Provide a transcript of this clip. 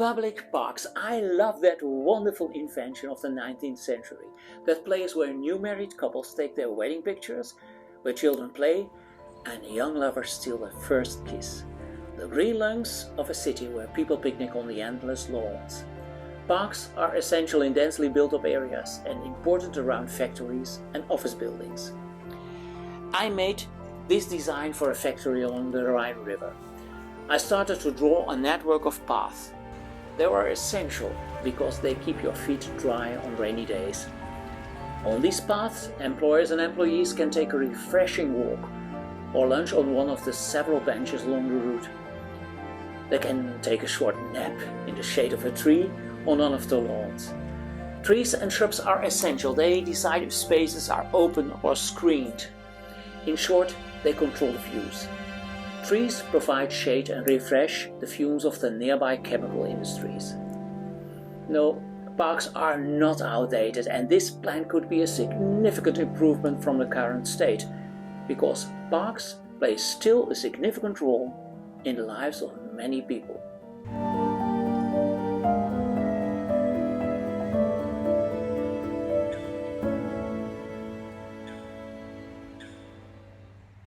Public parks. I love that wonderful invention of the 19th century. That place where new married couples take their wedding pictures, where children play, and young lovers steal their first kiss. The green lungs of a city where people picnic on the endless lawns. Parks are essential in densely built up areas and important around factories and office buildings. I made this design for a factory along the Rhine River. I started to draw a network of paths. They are essential because they keep your feet dry on rainy days. On these paths, employers and employees can take a refreshing walk or lunch on one of the several benches along the route. They can take a short nap in the shade of a tree on one of the lawns. Trees and shrubs are essential. They decide if spaces are open or screened. In short, they control the views. Trees provide shade and refresh the fumes of the nearby chemical industries. No, parks are not outdated, and this plan could be a significant improvement from the current state, because parks play still a significant role in the lives of many people.